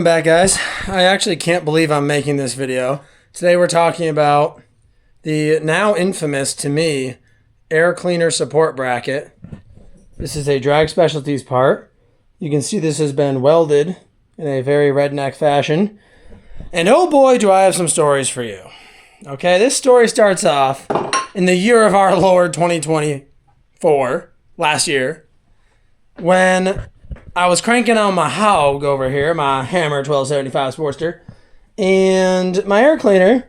Welcome back, guys. I actually can't believe I'm making this video. Today we're talking about the now infamous to me air cleaner support bracket. This is a Drag Specialities part. You can see this has been welded in a very redneck fashion. And oh boy, do I have some stories for you. Okay, this story starts off in the year of our Lord 2024, last year, when I was cranking on my hog over here, my Hammer 1275 Sportster, and my air cleaner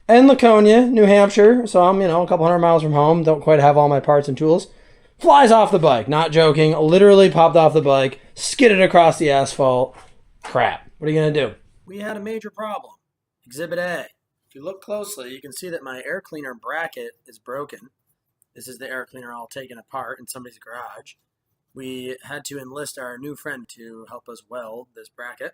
in Laconia, New Hampshire, so I'm, a couple hundred miles from home, don't quite have all my parts and tools, flies off the bike. Not joking, literally popped off the bike, skidded across the asphalt. Crap. What are you going to do? We had a major problem. Exhibit A. If you look closely, you can see that my air cleaner bracket is broken. This is the air cleaner all taken apart in somebody's garage. We had to enlist our new friend to help us weld this bracket.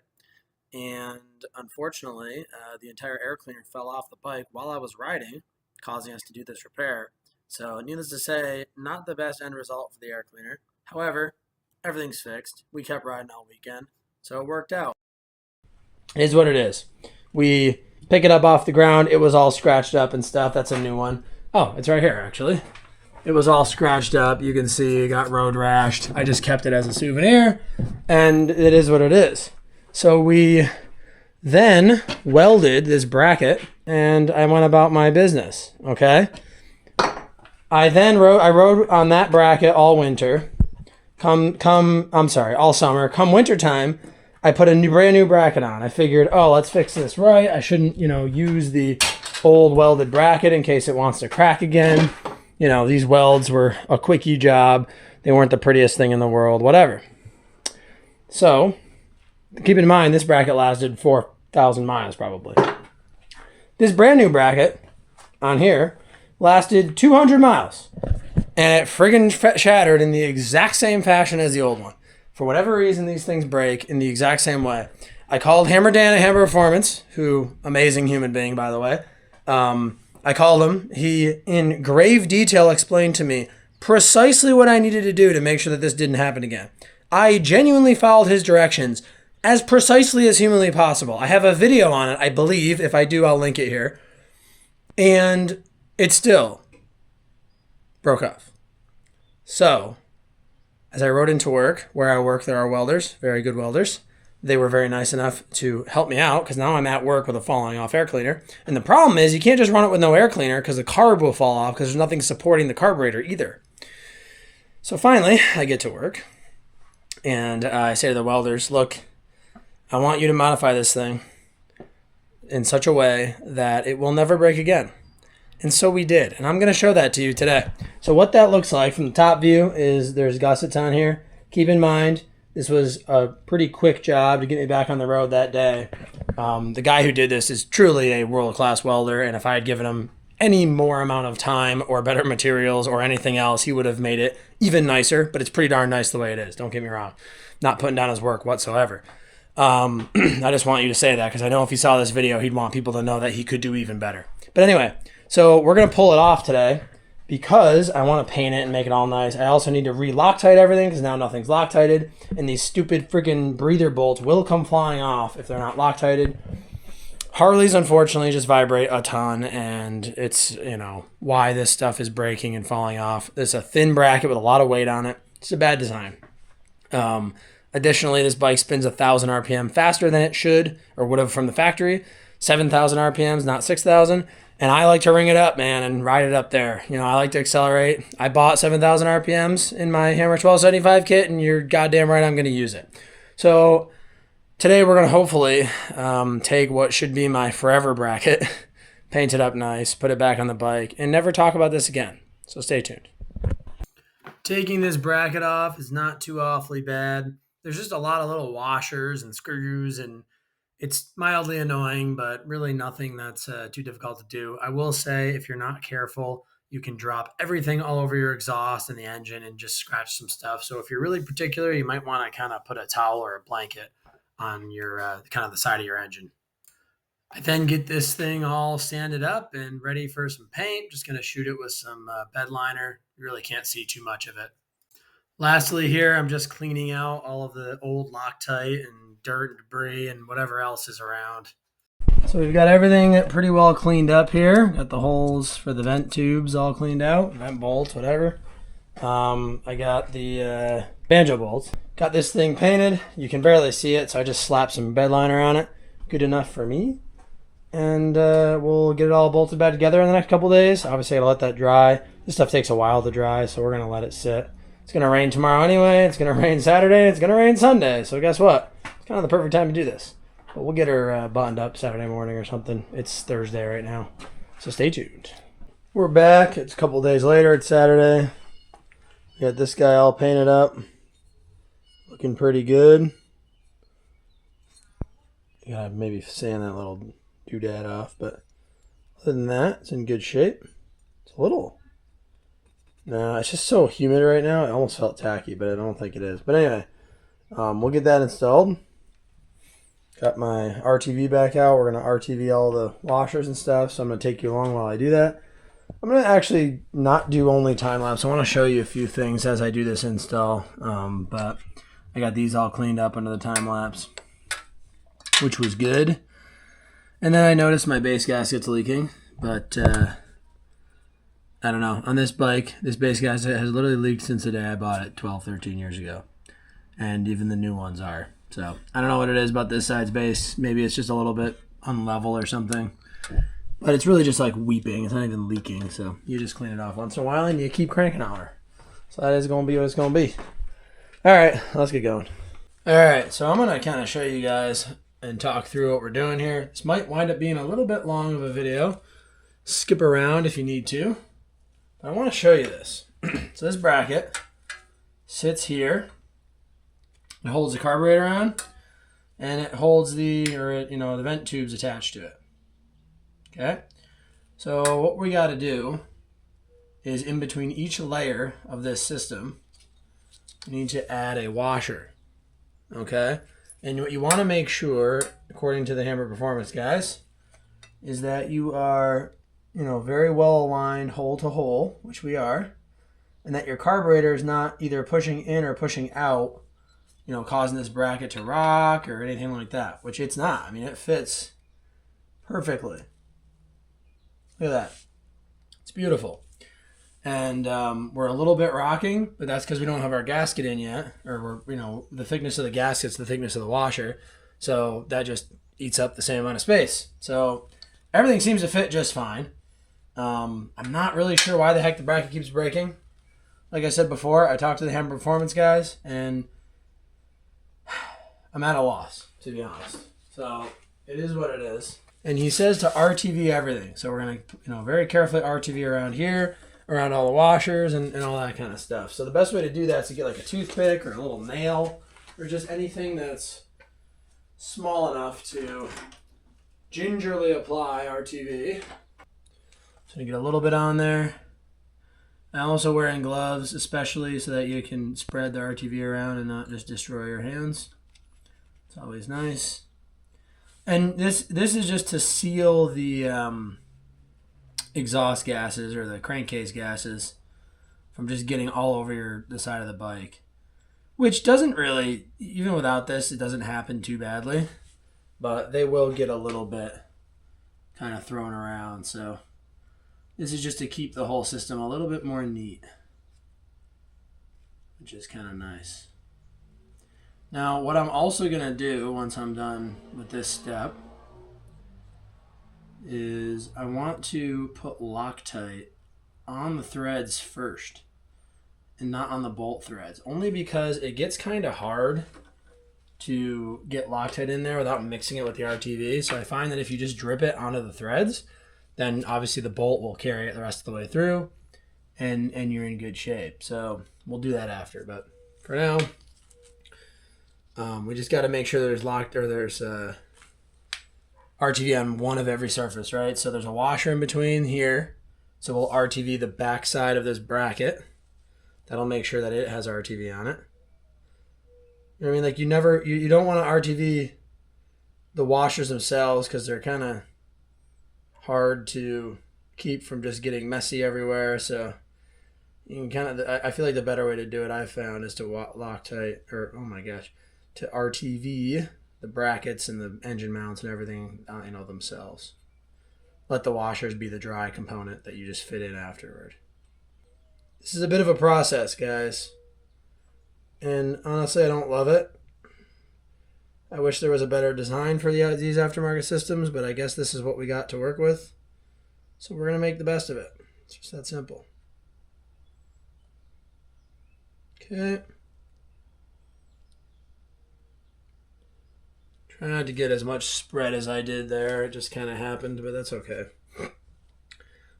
And unfortunately, the entire air cleaner fell off the bike while I was riding, causing us to do this repair. So needless to say, not the best end result for the air cleaner. However, everything's fixed. We kept riding all weekend, so it worked out. It is what it is. We pick it up off the ground. It was all scratched up and stuff. That's a new one. Oh, it's right here, actually. It was all scratched up. You can see it got road rashed. I just kept it as a souvenir, and it is what it is. So we then welded this bracket, and I went about my business, okay? I rode on that bracket all winter. All summer. Come wintertime, I put a brand new bracket on. I figured, let's fix this right. I shouldn't, use the old welded bracket in case it wants to crack again. These welds were a quickie job. They weren't the prettiest thing in the world, whatever. So, keep in mind, this bracket lasted 4,000 miles probably. This brand new bracket on here lasted 200 miles. And it friggin' shattered in the exact same fashion as the old one. For whatever reason, these things break in the exact same way. I called Hammer Dan at Hammer Performance, who, amazing human being, by the way. I called him. He, in grave detail, explained to me precisely what I needed to do to make sure that this didn't happen again. I genuinely followed his directions as precisely as humanly possible. I have a video on it, I believe. If I do, I'll link it here. And it still broke off. So, as I rode into work, where I work, there are welders, very good welders. They were very nice enough to help me out because now I'm at work with a falling off air cleaner. And the problem is you can't just run it with no air cleaner because the carb will fall off because there's nothing supporting the carburetor either. So finally, I get to work and I say to the welders, look, I want you to modify this thing in such a way that it will never break again. And so we did. And I'm going to show that to you today. So what that looks like from the top view is there's gussets on here. Keep in mind, this was a pretty quick job to get me back on the road that day. The guy who did this is truly a world-class welder, and if I had given him any more amount of time or better materials or anything else, he would have made it even nicer, but it's pretty darn nice the way it is. Don't get me wrong. Not putting down his work whatsoever. I just want you to say that because I know if he saw this video, he'd want people to know that he could do even better. But anyway, so we're going to pull it off today because I want to paint it and make it all nice. I also need to re-Loctite everything because now nothing's Loctited. And these stupid freaking breather bolts will come flying off if they're not Loctited. Harleys, unfortunately, just vibrate a ton. And it's, why this stuff is breaking and falling off. There's a thin bracket with a lot of weight on it. It's a bad design. Additionally, this bike spins 1,000 RPM faster than it should or would have from the factory. 7,000 RPMs, not 6,000. And I like to ring it up, man, and ride it up there. I like to accelerate. I bought 7,000 RPMs in my Hammer 1275 kit, and you're goddamn right I'm going to use it. So today we're going to hopefully take what should be my forever bracket, paint it up nice, put it back on the bike, and never talk about this again. So stay tuned. Taking this bracket off is not too awfully bad. There's just a lot of little washers and screws, and it's mildly annoying, but really nothing that's too difficult to do. I will say, if you're not careful, you can drop everything all over your exhaust and the engine and just scratch some stuff. So if you're really particular, you might want to kind of put a towel or a blanket on your kind of the side of your engine. I then get this thing all sanded up and ready for some paint. Just going to shoot it with some bed liner. You really can't see too much of it. Lastly here, I'm just cleaning out all of the old Loctite and dirt and debris and whatever else is around. So we've got everything pretty well cleaned up here. Got the holes for the vent tubes all cleaned out, vent bolts, whatever. I got the banjo bolts. Got this thing painted. You can barely see it, so I just slapped some bed liner on it. Good enough for me. And we'll get it all bolted back together in the next couple days. Obviously, I gotta let that dry. This stuff takes a while to dry, so we're gonna let it sit. It's gonna rain tomorrow anyway. It's gonna rain Saturday. It's gonna rain Sunday. So guess what? It's kind of the perfect time to do this. But we'll get her buttoned up Saturday morning or something. It's Thursday right now, so stay tuned. We're back. It's a couple days later. It's Saturday. Got this guy all painted up. Looking pretty good. Gotta maybe sand that little doodad off, but other than that, it's in good shape. It's a little. No, it's just so humid right now. It almost felt tacky, but I don't think it is. But anyway, we'll get that installed. Got my RTV back out. We're going to RTV all the washers and stuff, so I'm going to take you along while I do that. I'm going to actually not do only time lapse. I want to show you a few things as I do this install, but I got these all cleaned up under the time lapse, which was good. And then I noticed my base gasket's leaking, but I don't know. On this bike, this base gasket has literally leaked since the day I bought it 12, 13 years ago. And even the new ones are. So I don't know what it is about this side's base. Maybe it's just a little bit unlevel or something. But it's really just like weeping. It's not even leaking. So you just clean it off once in a while and you keep cranking on her. So that is going to be what it's going to be. All right, let's get going. All right, so I'm going to kind of show you guys and talk through what we're doing here. This might wind up being a little bit long of a video. Skip around if you need to. But I want to show you this. So this bracket sits here. It holds the carburetor on, and it holds the vent tubes attached to it. Okay? So what we got to do is in between each layer of this system, you need to add a washer. Okay? And what you want to make sure, according to the Hammer Performance guys, is that you are, very well aligned hole to hole, which we are, and that your carburetor is not either pushing in or pushing out, causing this bracket to rock or anything like that, which it's not. I mean, it fits perfectly. Look at that. It's beautiful. And we're a little bit rocking, but that's because we don't have our gasket in yet, or the thickness of the gasket's the thickness of the washer, so that just eats up the same amount of space. So everything seems to fit just fine. I'm not really sure why the heck the bracket keeps breaking. Like I said before, I talked to the Hammer Performance guys, and I'm at a loss, to be honest. So it is what it is. And he says to RTV everything. So we're going to, very carefully RTV around here, around all the washers and all that kind of stuff. So the best way to do that is to get like a toothpick or a little nail or just anything that's small enough to gingerly apply RTV. So you get a little bit on there. I'm also wearing gloves, especially so that you can spread the RTV around and not just destroy your hands. It's always nice. And this is just to seal the exhaust gases or the crankcase gases from just getting all over the side of the bike. Which doesn't really, even without this, it doesn't happen too badly. But they will get a little bit kind of thrown around. So this is just to keep the whole system a little bit more neat, which is kind of nice. Now, what I'm also going to do once I'm done with this step is I want to put Loctite on the threads first and not on the bolt threads, only because it gets kind of hard to get Loctite in there without mixing it with the RTV. So I find that if you just drip it onto the threads, then obviously the bolt will carry it the rest of the way through and you're in good shape. So we'll do that after, but for now, we just got to make sure there's RTV on one of every surface, right? So there's a washer in between here. So we'll RTV the back side of this bracket. That'll make sure that it has RTV on it. You know what I mean? Like you don't want to RTV the washers themselves because they're kind of hard to keep from just getting messy everywhere. So, You can kind of, I feel like the better way to do it I've found is to Loctite, or oh my gosh, to RTV the brackets and the engine mounts and everything, themselves. Let the washers be the dry component that you just fit in afterward. This is a bit of a process, guys. And honestly, I don't love it. I wish there was a better design for these aftermarket systems, but I guess this is what we got to work with. So we're going to make the best of it. It's just that simple. Okay. Try not to get as much spread as I did there. It just kind of happened, but that's okay.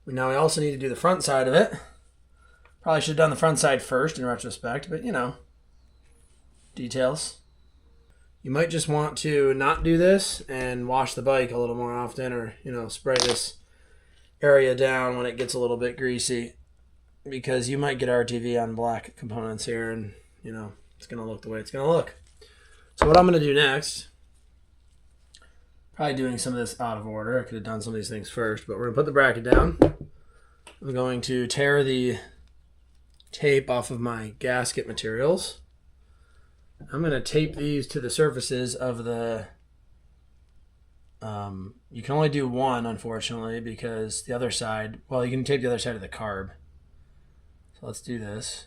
Now we also need to do the front side of it. Probably should have done the front side first in retrospect, but details. You might just want to not do this and wash the bike a little more often, or, spray this area down when it gets a little bit greasy, because you might get RTV on black components here, and it's going to look the way it's going to look. So what I'm going to do next, probably doing some of this out of order, I could have done some of these things first, but we're going to put the bracket down. I'm going to tear the tape off of my gasket materials. I'm going to tape these to the surfaces of the you can only do one, unfortunately, because the other side, well, you can tape the other side of the carb. So let's do this.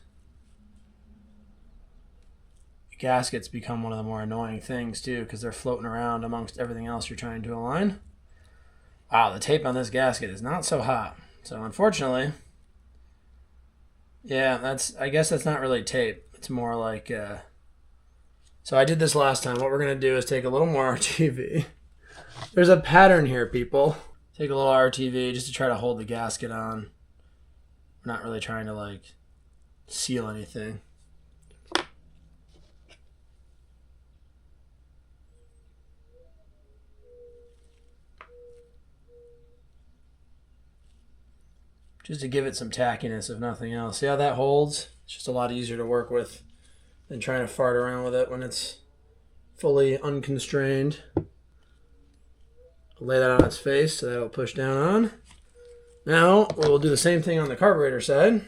Gaskets become one of the more annoying things too, because they're floating around amongst everything else you're trying to align. Wow, the tape on this gasket is not so hot. So unfortunately, yeah, I guess that's not really tape. It's more like, so I did this last time. What we're going to do is take a little more RTV. There's a pattern here, people. Take a little RTV just to try to hold the gasket on. We're not really trying to seal anything. Just to give it some tackiness, if nothing else. See how that holds? It's just a lot easier to work with than trying to fart around with it when it's fully unconstrained. Lay that on its face so that'll push down on. Now we'll do the same thing on the carburetor side.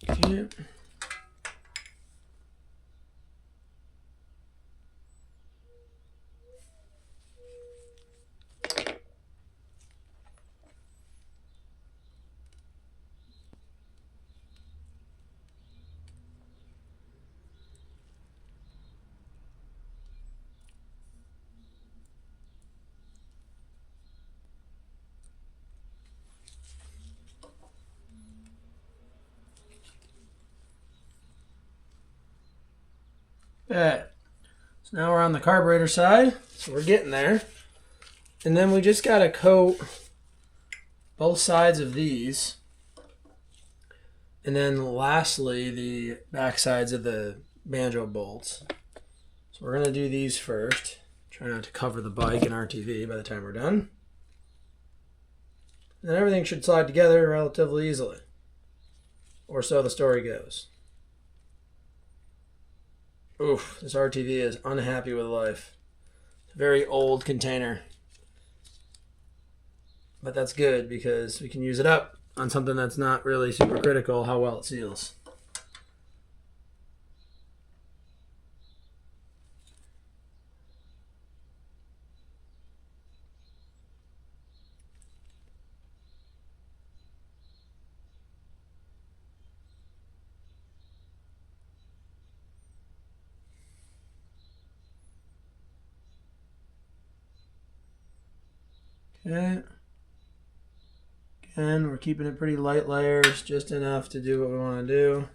Okay. Okay. So now we're on the carburetor side. So we're getting there. And then we just got to coat both sides of these. And then lastly, the back sides of the banjo bolts. So we're going to do these first. Try not to cover the bike and RTV by the time we're done. And then everything should slide together relatively easily. Or so the story goes. Oof, this RTV is unhappy with life. It's a very old container. But that's good because we can use it up on something that's not really super critical how well it seals. Okay. Again, we're keeping it pretty light layers, just enough to do what we want to do.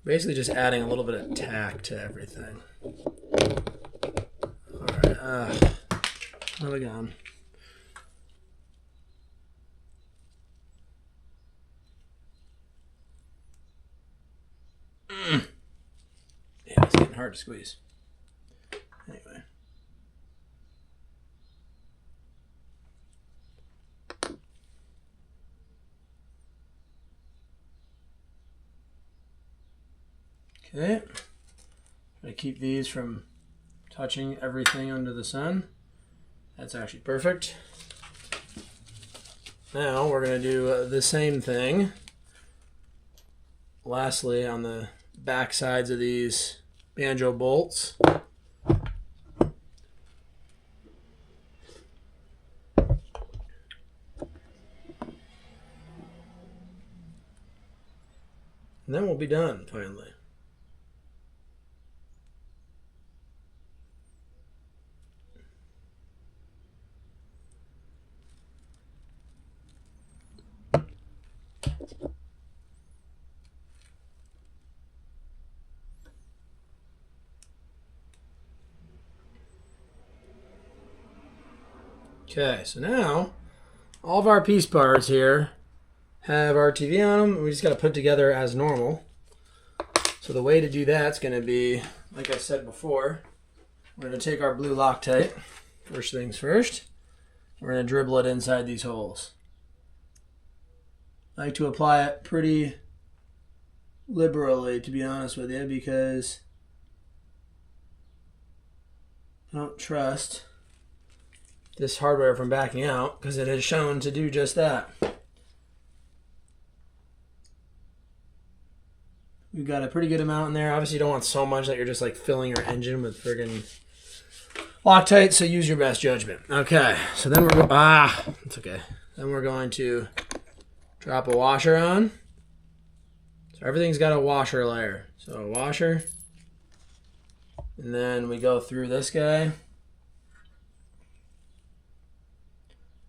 Basically just adding a little bit of tack to everything. Alright, where are we going? Yeah, it's getting hard to squeeze. Anyway. Okay. Try to keep these from touching everything under the sun. That's actually perfect. Now we're going to do the same thing. Lastly, on the back sides of these banjo bolts. And then we'll be done, finally. Okay, so now all of our piece parts here have RTV on them. We just got to put together as normal. So the way to do that's going to be, like I said before, we're going to take our blue Loctite, first things first. We're going to dribble it inside these holes. I like to apply it pretty liberally, to be honest with you, because I don't trust this hardware from backing out, because it has shown to do just that. We've got a pretty good amount in there. Obviously, you don't want so much that you're just like filling your engine with friggin' Loctite, so use your best judgment. Okay, so then it's okay. Then we're going to drop a washer on. So everything's got a washer layer. So a washer. And then we go through this guy.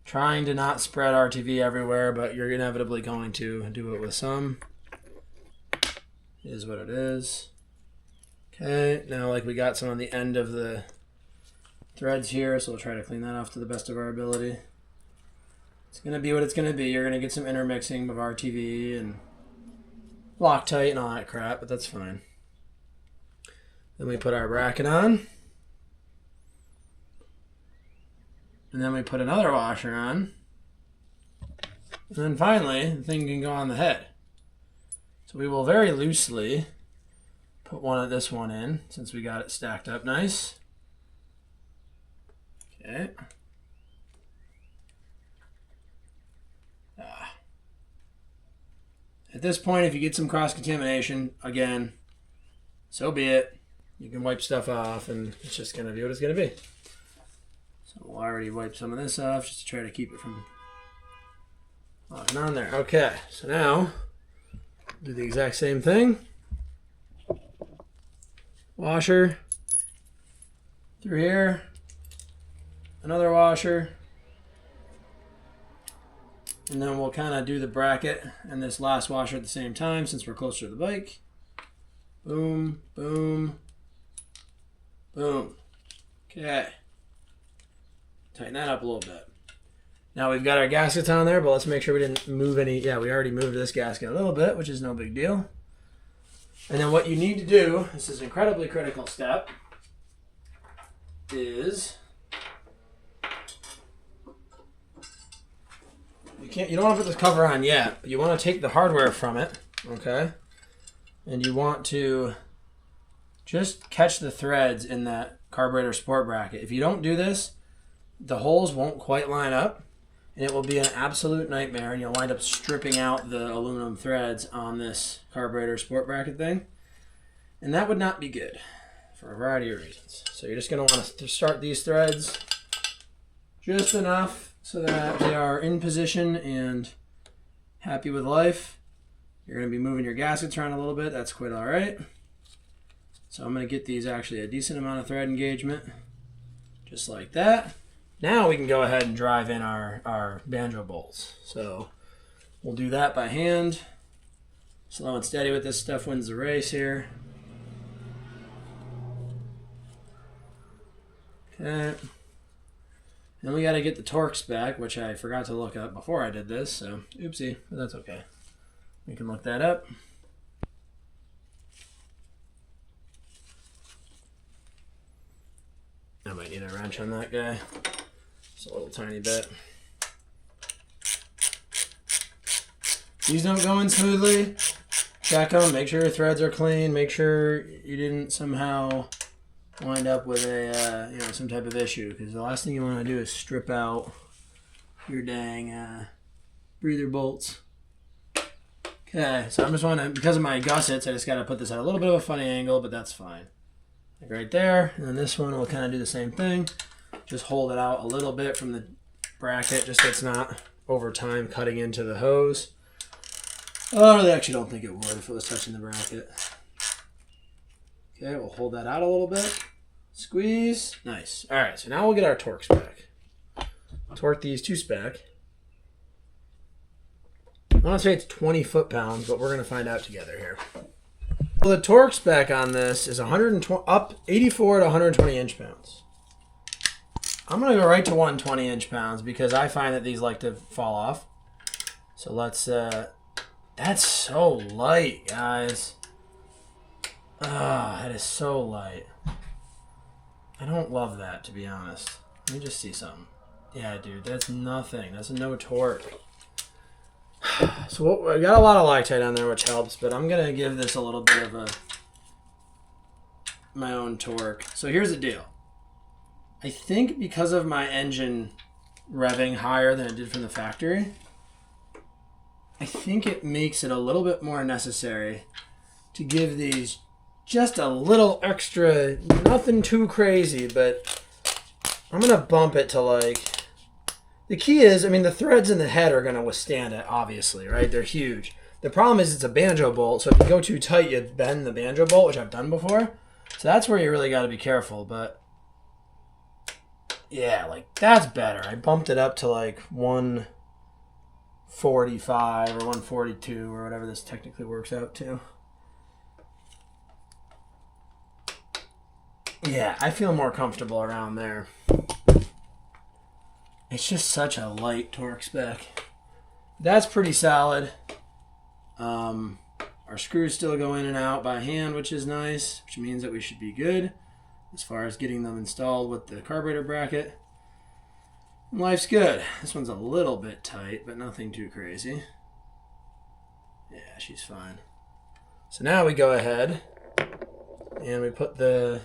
Trying to not spread RTV everywhere, but you're inevitably going to do it with some. It is what it is. Okay, now like we got some on the end of the threads here, so we'll try to clean that off to the best of our ability. It's going to be what it's going to be. You're going to get some intermixing of RTV and Loctite and all that crap, but that's fine. Then we put our bracket on. And then we put another washer on. And then finally, the thing can go on the head. So we will very loosely put this one in, since we got it stacked up nice. Okay. At this point, if you get some cross-contamination, again, so be it. You can wipe stuff off, and it's just going to be what it's going to be. So we'll already wipe some of this off just to try to keep it from locking on there. Okay, so now do the exact same thing. Washer through here, another washer, and then we'll kind of do the bracket and this last washer at the same time since we're closer to the bike. Boom, boom, boom. Okay. Tighten that up a little bit. Now we've got our gaskets on there, but let's make sure we didn't move any. Yeah, we already moved this gasket a little bit, which is no big deal. And then what you need to do, this is an incredibly critical step, is you don't want to put this cover on yet, but you want to take the hardware from it, okay? And you want to just catch the threads in that carburetor support bracket. If you don't do this, the holes won't quite line up, and it will be an absolute nightmare, and you'll wind up stripping out the aluminum threads on this carburetor support bracket thing, and that would not be good for a variety of reasons. So you're just going to want to start these threads just enough so that they are in position and happy with life. You're going to be moving your gaskets around a little bit. That's quite all right. So I'm going to get these actually a decent amount of thread engagement, just like that. Now we can go ahead and drive in our banjo bolts. So we'll do that by hand. Slow and steady with this stuff wins the race here. Okay. Then we got to get the torques back, which I forgot to look up before I did this, so oopsie, but that's okay. We can look that up. I might need a wrench on that guy. Just a little tiny bit. These don't go in smoothly. check them, make sure your threads are clean, make sure you didn't somehow wind up with a some type of issue, because the last thing you want to do is strip out your dang breather bolts. Okay, so I'm just want to, because of my gussets, I just got to put this at a little bit of a funny angle, but that's fine. Like right there, and then this one will kind of do the same thing. Just hold it out a little bit from the bracket, just so it's not over time cutting into the hose. Oh, I really actually don't think it would if it was touching the bracket. Okay, we'll hold that out a little bit. Squeeze. Nice. All right, so now we'll get our Torx back. Torque these two spec. I want to say it's 20 foot-pounds, but we're going to find out together here. Well, the torque spec on this is 84 to 120 inch-pounds. I'm going to go right to 120 inch-pounds because I find that these like to fall off. So let's... that's so light, guys. Ah, that is so light. I don't love that, to be honest. Let me just see something. Yeah, dude, that's nothing. That's no torque. So I got a lot of Loctite on there, which helps, but I'm going to give this a little bit of my own torque. So here's the deal. I think because of my engine revving higher than it did from the factory, I think it makes it a little bit more necessary to give these just a little extra, nothing too crazy, but I'm going to bump it to like... The key is, I mean, the threads in the head are going to withstand it, obviously, right? They're huge. The problem is it's a banjo bolt, so if you go too tight, you bend the banjo bolt, which I've done before. So that's where you really got to be careful, but yeah, like that's better. I bumped it up to like 145 or 142 or whatever this technically works out to. Yeah, I feel more comfortable around there. It's just such a light torque spec. That's pretty solid. Our screws still go in and out by hand, which is nice, which means that we should be good as far as getting them installed with the carburetor bracket. And life's good. This one's a little bit tight, but nothing too crazy. Yeah, she's fine. So now we go ahead and we put the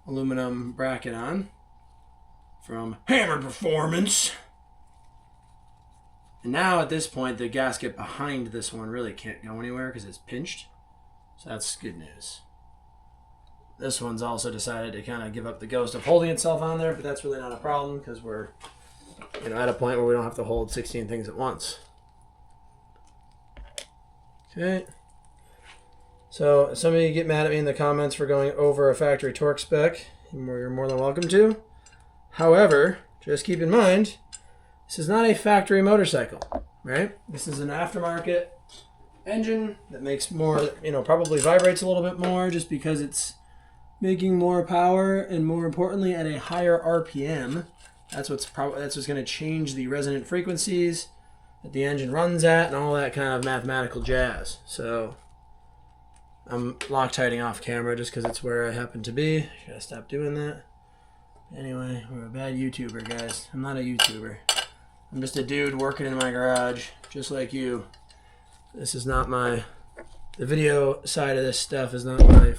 aluminum bracket on from Hammer Performance. And now at this point, the gasket behind this one really can't go anywhere because it's pinched. So that's good news. This one's also decided to kind of give up the ghost of holding itself on there, but that's really not a problem because we're at a point where we don't have to hold 16 things at once. Okay. So some of you get mad at me in the comments for going over a factory torque spec. You're more than welcome to. However, just keep in mind, this is not a factory motorcycle, right? This is an aftermarket engine that makes more, probably vibrates a little bit more just because it's making more power and more importantly at a higher RPM. That's what's going to change the resonant frequencies that the engine runs at and all that kind of mathematical jazz. So I'm Loctiting off camera just because it's where I happen to be. I gotta stop doing that. Anyway, we're a bad YouTuber, guys. I'm not a YouTuber. I'm just a dude working in my garage, just like you. This is not the video side of this stuff is not my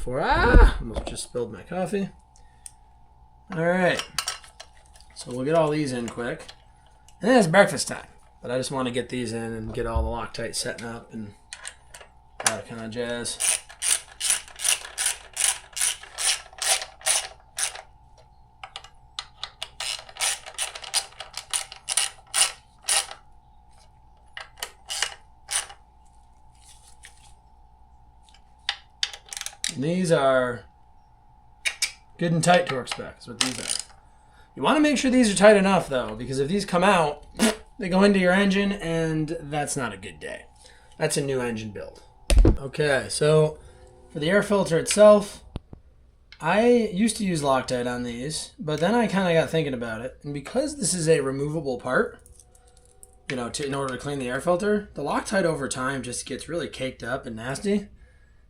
almost just spilled my coffee. All right. So we'll get all these in quick. And then it's breakfast time. But I just want to get these in and get all the Loctite setting up and all that kind of jazz. And these are good and tight torque specs, what these are. You want to make sure these are tight enough, though, because if these come out, they go into your engine, and that's not a good day. That's a new engine build. Okay, so for the air filter itself, I used to use Loctite on these, but then I kind of got thinking about it, and because this is a removable part, in order to clean the air filter, the Loctite over time just gets really caked up and nasty.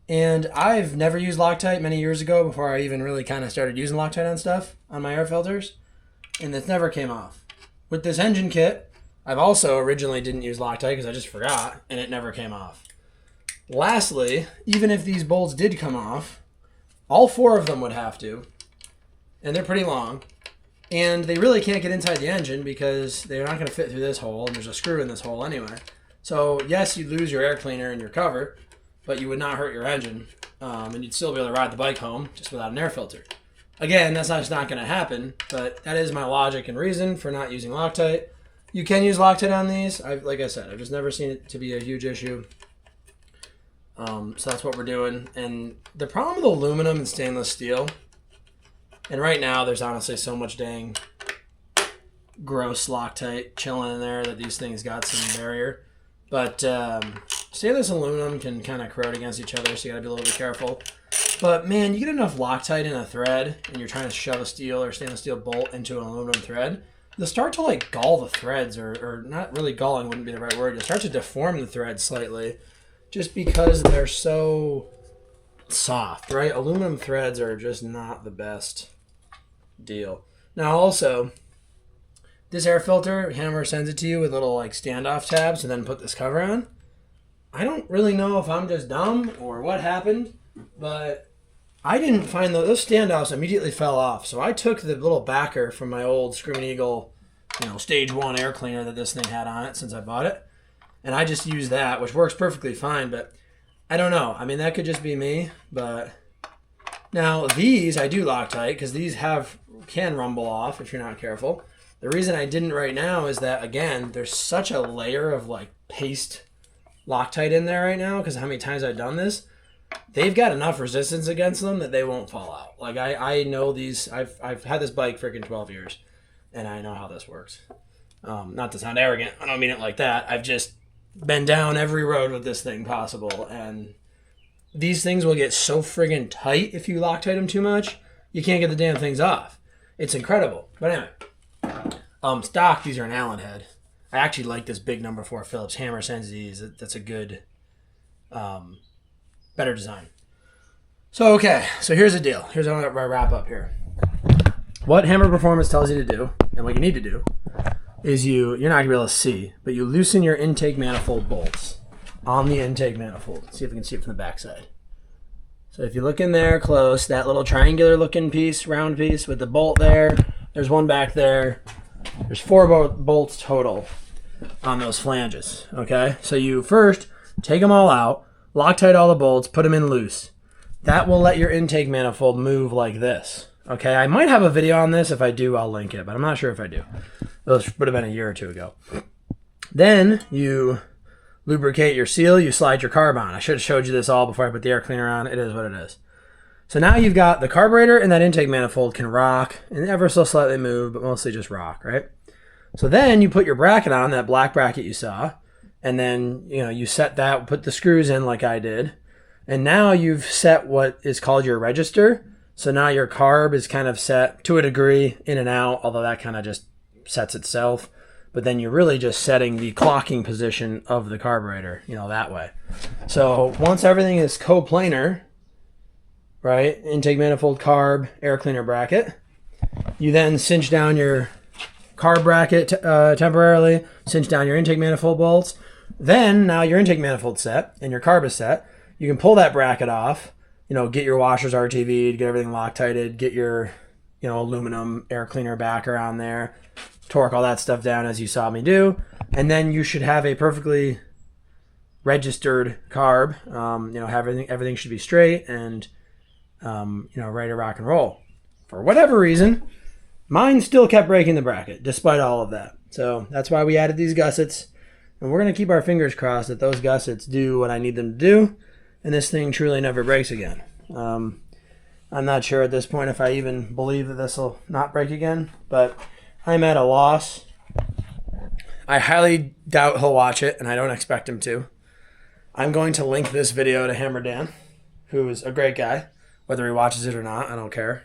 And I've never used Loctite many years ago before I even really kind of started using Loctite on stuff, on my air filters, and it never came off. With this engine kit, I've also originally didn't use Loctite because I just forgot, and it never came off. Lastly, even if these bolts did come off, all 4 of them would have to, and they're pretty long, and they really can't get inside the engine because they're not going to fit through this hole, and there's a screw in this hole anyway. So yes, you'd lose your air cleaner and your cover, but you would not hurt your engine, and you'd still be able to ride the bike home just without an air filter. Again, that's just not going to happen, but that is my logic and reason for not using Loctite. You can use Loctite on these. Like I said, I've just never seen it to be a huge issue. So that's what we're doing. And the problem with aluminum and stainless steel, and right now there's honestly so much dang gross Loctite chilling in there that these things got some barrier. But stainless and aluminum can kind of corrode against each other, so you gotta be a little bit careful. But man, you get enough Loctite in a thread and you're trying to shove a steel or stainless steel bolt into an aluminum thread, they'll start to like gall the threads, or not really galling wouldn't be the right word. You'll start to deform the threads slightly just because they're so soft, right? Aluminum threads are just not the best deal. Now also, this air filter, Hammer sends it to you with little like standoff tabs and then put this cover on. I don't really know if I'm just dumb or what happened, but I didn't find those standoffs immediately fell off. So I took the little backer from my old Screaming Eagle, stage 1 air cleaner that this thing had on it since I bought it. And I just used that, which works perfectly fine, but I don't know. I mean, that could just be me, but now these I do Loctite because these can rumble off if you're not careful. The reason I didn't right now is that, again, there's such a layer of like paste Loctite in there right now because how many times I've done this. They've got enough resistance against them that they won't fall out. Like I know these. I've had this bike freaking 12 years, and I know how this works. Not to sound arrogant, I don't mean it like that. I've just been down every road with this thing possible, and these things will get so friggin' tight if you Loctite them too much. You can't get the damn things off. It's incredible. But anyway, stock, these are an Allen head. I actually like this big number 4 Phillips. Hammer sends these. That's a good, better design. So here's the deal. Here's how I wrap up here. What Hammer Performance tells you to do, and what you need to do, is you're not going to be able to see, but you loosen your intake manifold bolts on the intake manifold. See if we can see it from the backside. So if you look in there close, that little triangular looking piece, round piece with the bolt there, there's one back there. There's 4 bolts total on those flanges, okay? So you first take them all out, Loctite all the bolts, put them in loose. That will let your intake manifold move like this, okay? I might have a video on this. If I do, I'll link it, but I'm not sure if I do. Those would have been a year or 2 ago. Then you lubricate your seal, you slide your carb on. I should have showed you this all before I put the air cleaner on. It is what it is. So now you've got the carburetor and that intake manifold can rock and ever so slightly move, but mostly just rock, right? So then you put your bracket on, that black bracket you saw, and then you set that, put the screws in like I did, and now you've set what is called your register. So now your carb is kind of set to a degree in and out, although that kind of just sets itself. But then you're really just setting the clocking position of the carburetor, that way. So once everything is coplanar, right, intake manifold, carb, air cleaner bracket, you then cinch down your carb bracket temporarily, cinch down your intake manifold bolts. Then now your intake manifold's set and your carb is set. You can pull that bracket off, get your washers RTV'd, get everything Loctited, get your aluminum air cleaner backer on there, torque all that stuff down as you saw me do, and then you should have a perfectly registered carb. Everything should be straight and ready to rock and roll. For whatever reason, mine still kept breaking the bracket despite all of that. So that's why we added these gussets, and we're going to keep our fingers crossed that those gussets do what I need them to do, and this thing truly never breaks again. I'm not sure at this point if I even believe that this will not break again, but I'm at a loss. I highly doubt he'll watch it, and I don't expect him to. I'm going to link this video to Hammer Dan, who is a great guy. Whether he watches it or not, I don't care.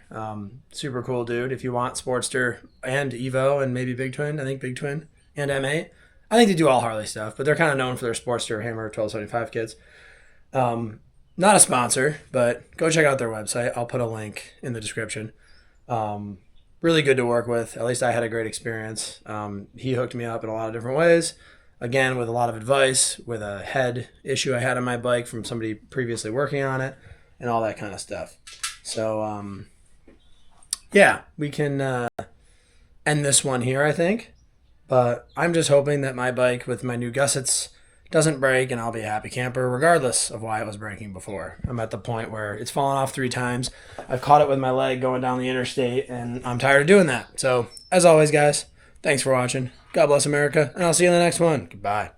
Super cool dude. If you want Sportster and Evo and maybe Big Twin, I think Big Twin, and M8. I think they do all Harley stuff, but they're kind of known for their Sportster Hammer 1275 kits. Not a sponsor, but go check out their website. I'll put a link in the description. Really good to work with. At least I had a great experience. He hooked me up in a lot of different ways. again, with a lot of advice, with a head issue I had on my bike from somebody previously working on it, and all that kind of stuff. So, yeah, we can end this one here, I think. But I'm just hoping that my bike with my new gussets doesn't break, and I'll be a happy camper regardless of why it was breaking before. I'm at the point where it's fallen off 3 times. I've caught it with my leg going down the interstate, and I'm tired of doing that. So, as always, guys, thanks for watching. God bless America, and I'll see you in the next one. Goodbye.